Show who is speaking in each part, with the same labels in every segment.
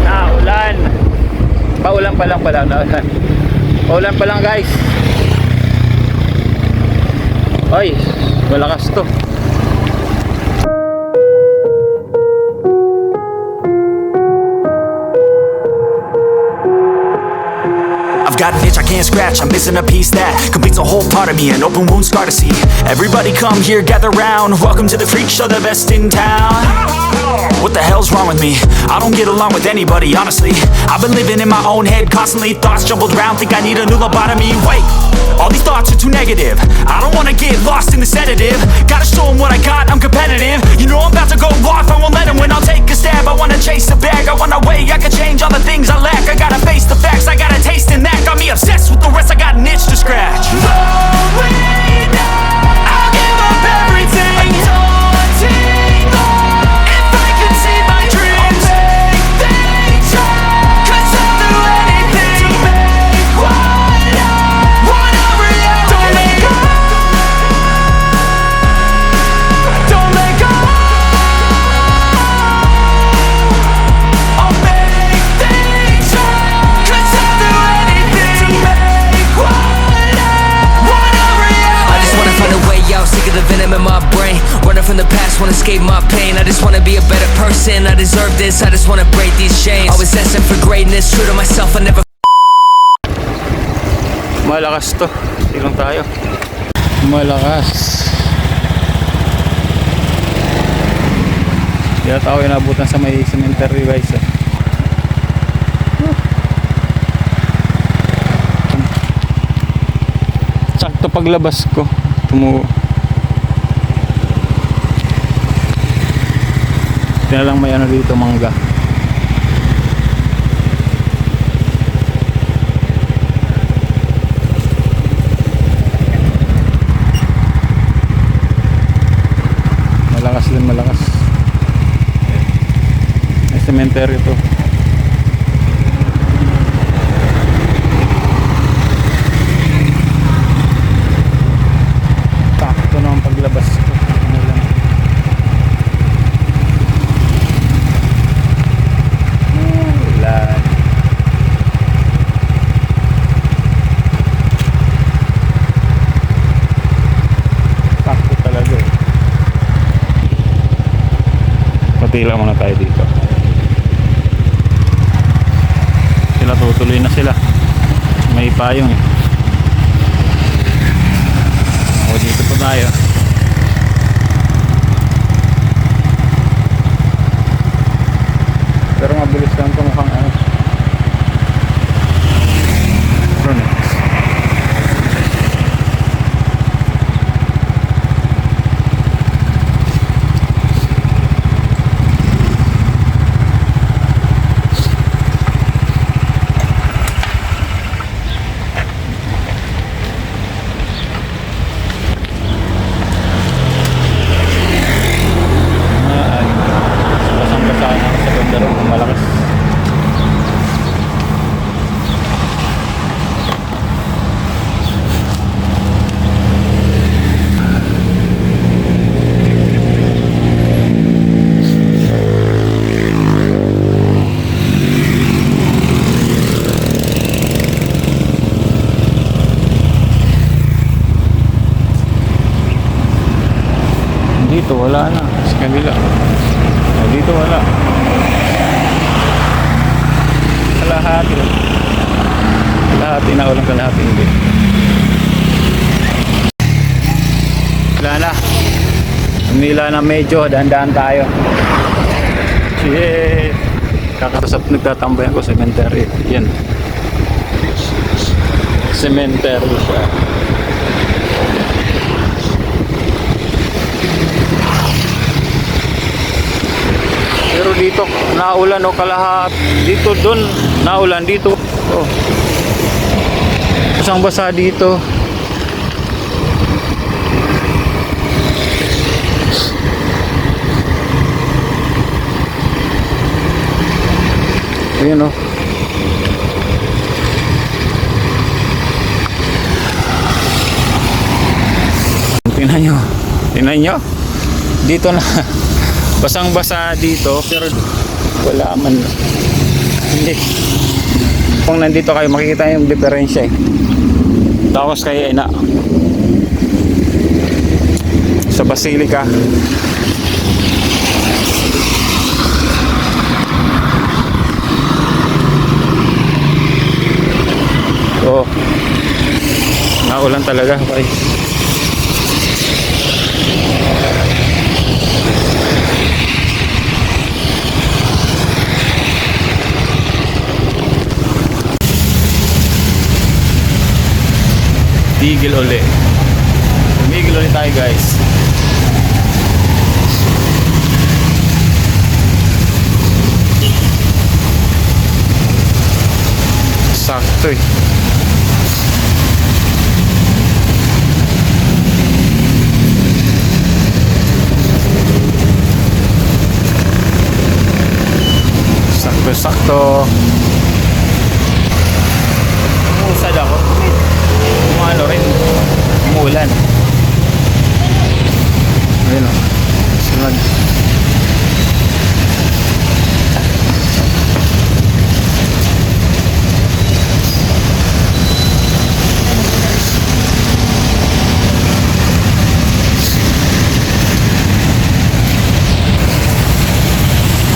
Speaker 1: Naulan. Paulan pa lang pala. Paulan pa lang guys. Ay, malakas to.
Speaker 2: I've got an itch I can't scratch, I'm missing a piece that completes a whole part of me, an open wound scar to see. Everybody come here, gather round, welcome to the freak show, the best in town. What the hell's wrong with me? I don't get along with anybody, honestly. I've been living in my own head constantly, thoughts jumbled around, think I need a new lobotomy. Wait, all these thoughts are too negative, I don't wanna get lost in the sedative. Gotta show them what I got, I'm competitive. You know I'm about to go off, I won't let them win, I'll take a stab. I wanna chase the bag, I wanna weigh, I can change all the things I lack. I gotta face the facts, I got a taste in that. Got me obsessed with the rest, I got an itch to scratch. No way, no, I'll give up everything. Daunting all, if I could see my dreams, I'll make things right. 'Cause I'll do anything to make what I want a reality. Don't let go, don't let go. I'll make things right. 'Cause I'll do anything to make what I want a reality.
Speaker 3: I just wanna find a way out, sick of the venom in my brain. Running from the past, wanna escape my pain. I just wanna be a better person, I deserve this. I just wanna break these chains. Always asking for greatness, true to myself, I never.
Speaker 1: Malakas to. Tingnan tayo. Malakas. Kaya tayo inabutan sa may cemetery guys. Sakto paglabas ko. Ito na lang may ano dito, mangga. Malakas din, malakas. May cemetery to. Sakto na ang paglabas ko. Ano lang. Ulan. Sakto talaga eh. Patila muna tayo dito. Sila tutuloy na sila. May payong eh. O dito po tayo. Pero mabilis lang ito mukhang ano. Ronex. Basang-basa na ako sa banda rin. Malakas. Dito wala na. Sa kanila. Dito wala. Kalahati lang. Kalahati na ulang, kalahati hindi. Wala na. Umila na medyo. Dahan-dahan tayo. Shit. Kakasap nagtatambayan ko. Cemetery. Yan. Cemetery siya. Pero dito naulan o kalahat. Dito doon naulan dito. Oh. Basang basa dito. Ayan o. Tingnan nyo. Tingnan nyo. Dito na basang-basa dito pero wala man. Hindi. Kung nandito kayo makikita yung diferensya eh. Tapos kay Ena sa Basilica. So, naulan talaga. Okay. Tigil uli. Tumigil ulit tayo guys. Sakto eh. Sakto. Umusad ako. Umano rin. Umuulan. Ayun o. Sunod.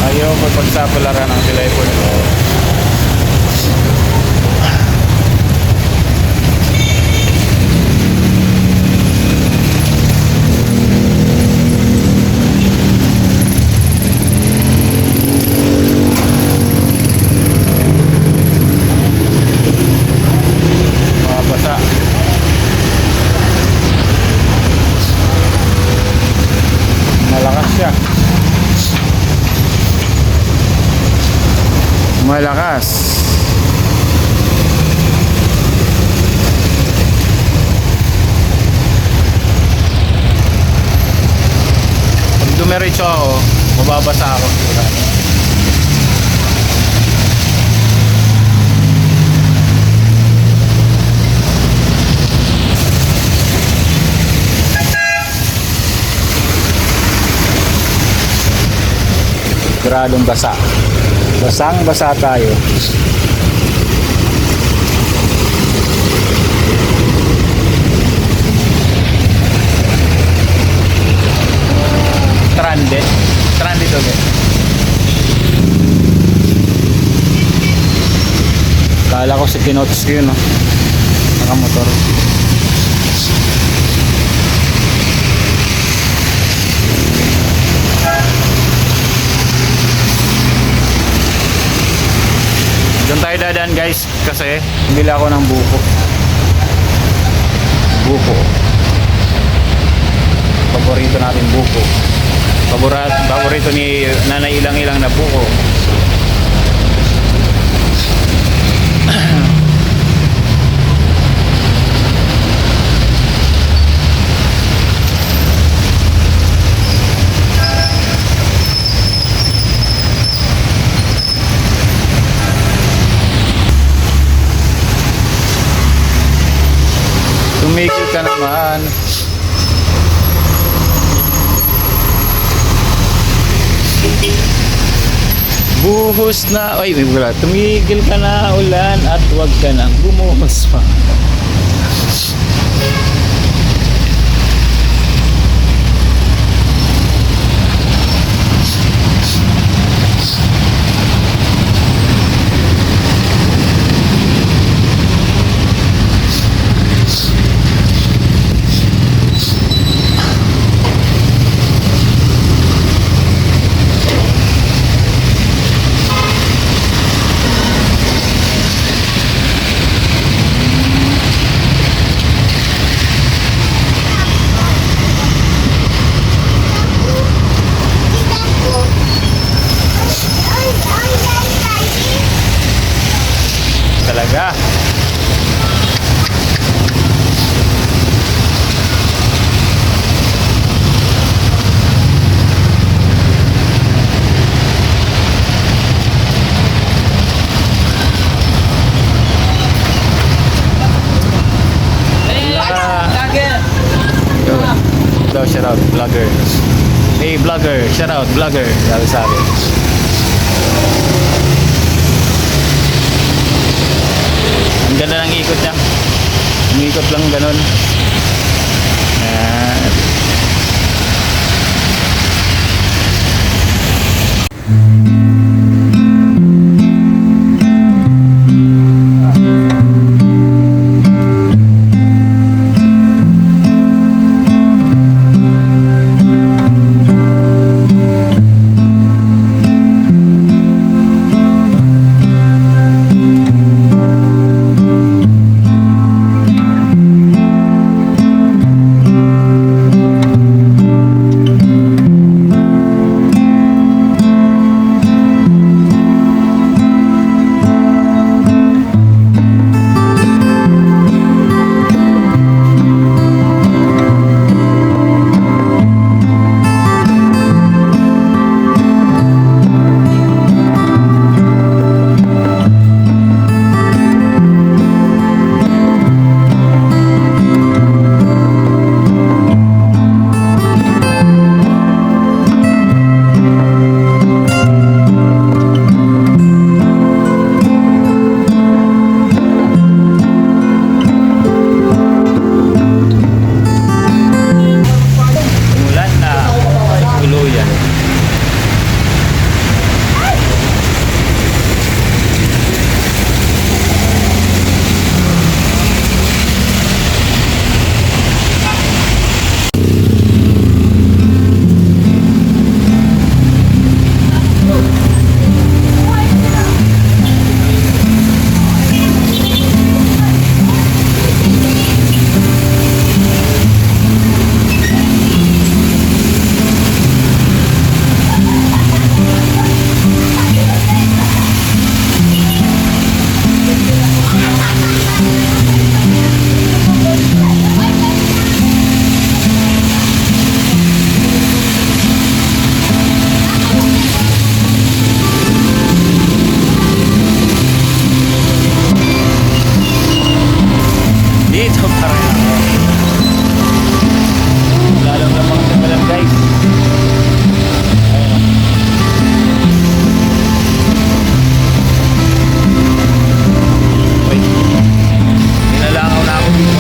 Speaker 1: Ayaw magpagsapalaran ng telepono ko. Mabasa. Malakas siya. Malakas. Pag dumiretso ako, mababasa ako. Gradong basa. Basang basa tayo. Stranded okay. Kala ko si Kinots ko yun, no? Nakamotor. Doon tayo dadaan guys kasi bili ako ng buko. Paborito natin buko. Paborito ni Nanay Ilang-Ilang na buko. Tumigil ka naman. Buhos na. Ay, wala. Tumigil ka na ulan at huwag ka nang bumuhos pa. Talaga. Go. Shout out vlogger. Hey vlogger, shout out vlogger, sabi. Ang ganda ng ikot niya. Umikot lang ganun. Ayan. Umulan na tuluyan. Dito pa rin ako. Lalong lamang sa malam guys. Ayun. Uy. Nilalangaw na ako dito.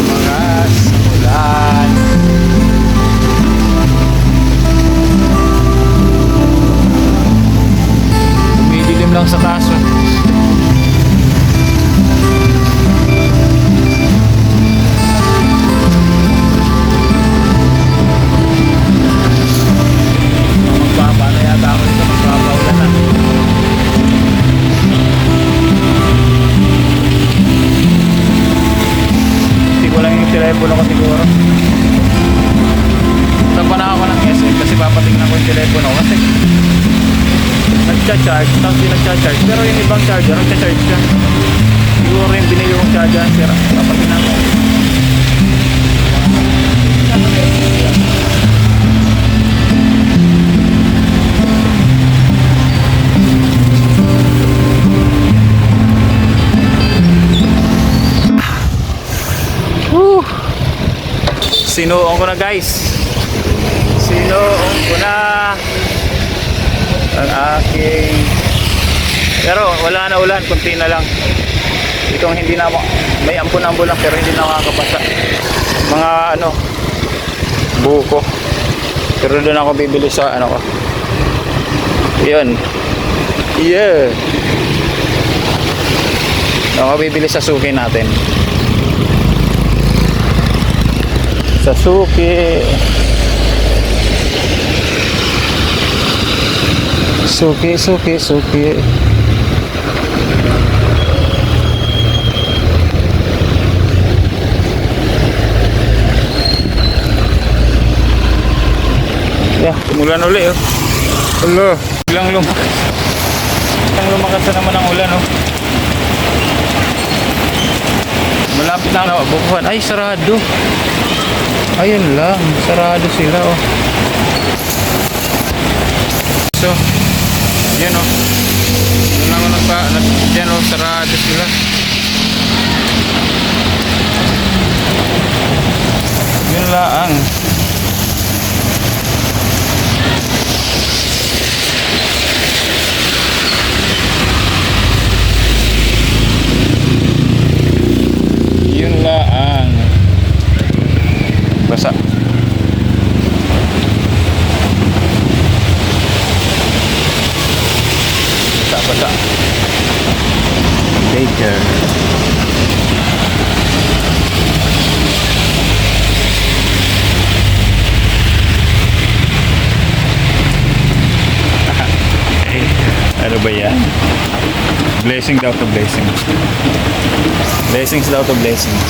Speaker 1: Magas, ulan. Umidilim lang sa taas. Magbaba na yata ako dito. Magbabaulan na. Hindi ko lang yung telepono ko siguro. Tapa na ako ng SM kasi papatingnan ko yung telepono kasi nagcha-charge, tapos di nagcha-charge. Pero yung ibang charger, nagcha-charge ka. Siguro yung binili kong charger, sira. Papatingnan ko. Woo! Sinuong ko na guys. Sinuong ko na ang aking, pero wala na ulan, kunti na lang. Itong hindi na, may ampun-ampun lang pero hindi na nakakapasa. Mga ano, buko. Pero doon ako bibili sa ano ko. Yun. Yeah. Doon ako bibili sa suki natin. Sa suki. Suki. Yeah, umulan uli oh. Hello. Biglang lumakas. Biglang lumakas na naman ang ulan oh. Malapit na ako bukuhan. Ay, sarado. Ayun lang, sarado sila oh. So, yun oh. Yun lang Diyan o, sarado sila. Yun lang. Yun lang. Basa. Basa. Baker. Ano ba yan? Blessing daw to blessing. Blessings daw to blessings.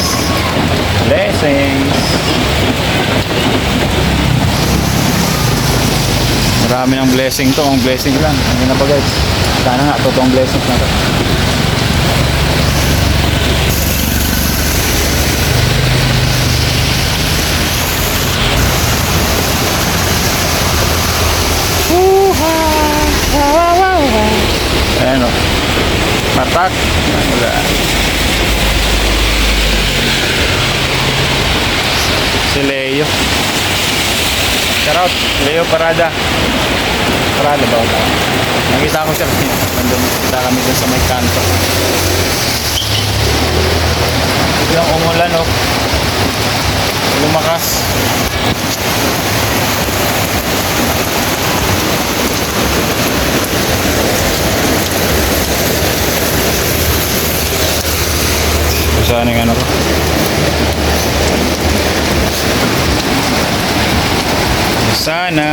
Speaker 1: Blessings. Marami ng blessing to. Ang blessing lang. Ano na ba guys? Sana nga totoong blessings na to. Ayan o. Matak. Wala. Si Leo. Shout out. Leo Parada. Parada ba? Nakita ko siya. Nandun kita kami dun sa may kanto. Yung umulan o. Lumakas. Saan yung ano ko? Sana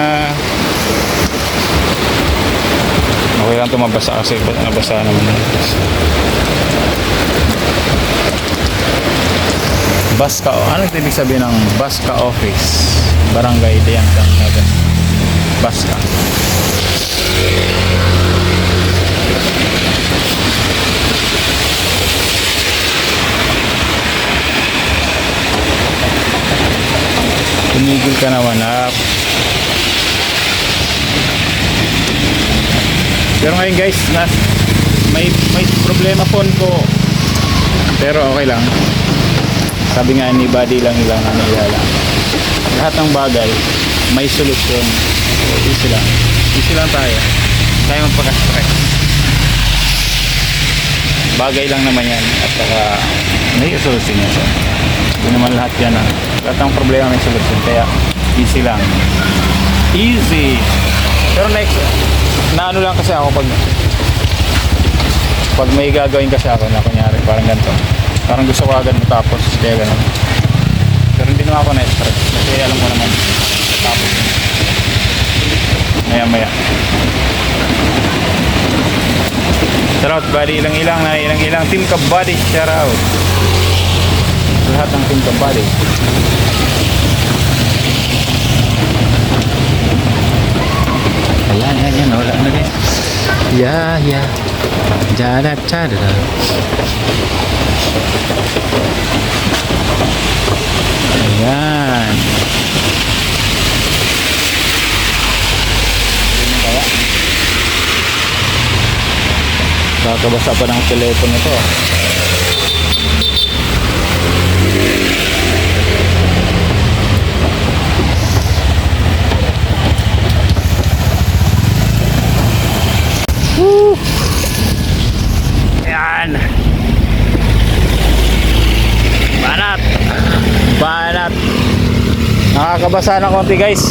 Speaker 1: okay lang ito mabasa kasi nabasa naman. Baska, ano ibig sabihin ng Baska Office? Barangay Diyan Kang Baska. Tumigil ka naman up. Pero ngayon guys, may problema phone ko. Pero okay lang. Sabi nga ni body lang ilang ano lang. Lahat ng bagay may solusyon. So, easy lang. Easy lang tayo. Tayo magpaka-stress. Bagay lang naman yan. At saka may solusyon yan siya. Hindi naman lahat yan lahat ng problema may solusyon. Kaya easy lang. Easy. Pero next, naano lang kasi ako pag may gagawin kasi ako na kunyari parang ganito. Parang gusto ko agad matapos. Kaya ganun. Pero hindi naman ako na-stress. Kasi alam ko naman tapos. Maya. Shout out buddy. Ilang team ka buddy. Shout out. Lahat ng team ka buddy. Ayan, wala na rin. Yeah. Jada. Ayan. Kakabasa pa ng telepono ito. Ayan. Banat. Nakakabasa ng konti guys.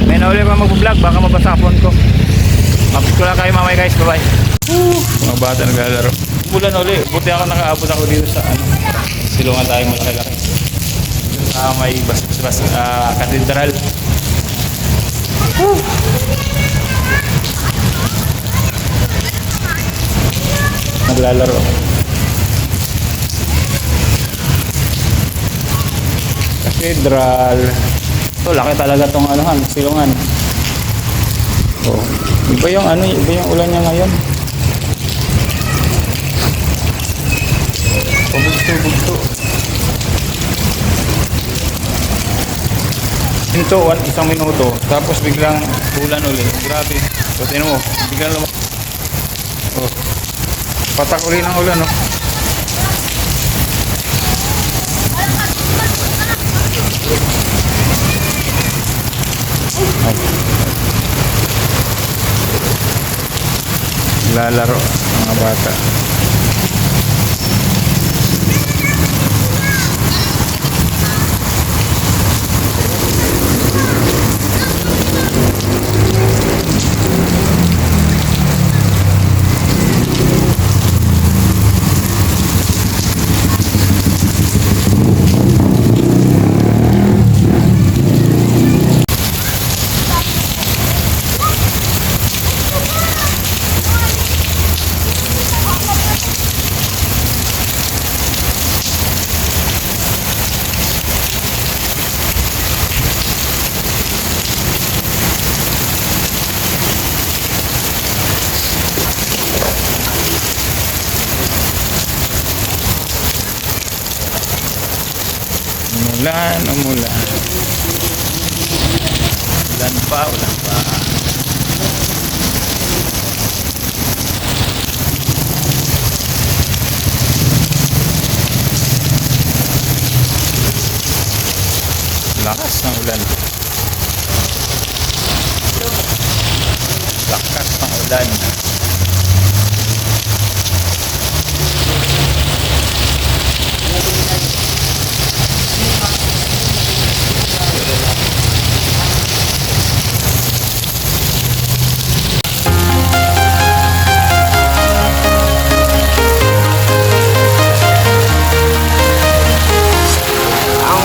Speaker 1: May nauli pa mag-vlog, baka mabasa ang phone ko. Upload ko lang kayo mamaya guys, bye bye. Mga bata naglalaro. Bulan uli, buti ako nakaabot ako dito sa silungan tayong malaki-laki. May katedral. Naglalaro. Katedral. Ito, laki talaga tong silungan. Oh, iba yung ulan niya ngayon. Bugto. Ito, isang minuto. Tapos biglang ulan ulit. Grabe. So, tinan mo. Biglang oh. Patak ulit ng ulan, oh. Ay. Lalaro mga bata. Umulan, umulan. Ulan pa, ulan pa. Lakas ng ulan. Lakas ng ulan.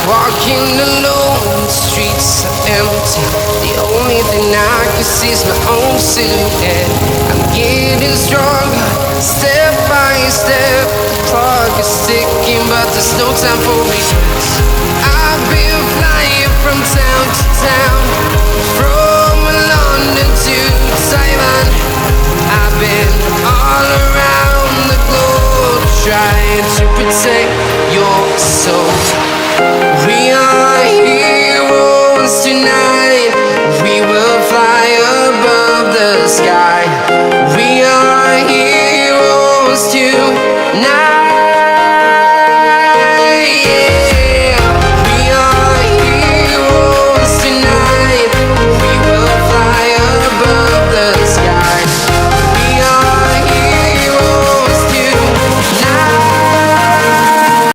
Speaker 4: Walking alone, the streets are empty. The only thing I can see is my own silhouette. I'm getting stronger, step by step. The clock is ticking, but there's no time for regrets. I've been flying from town to town,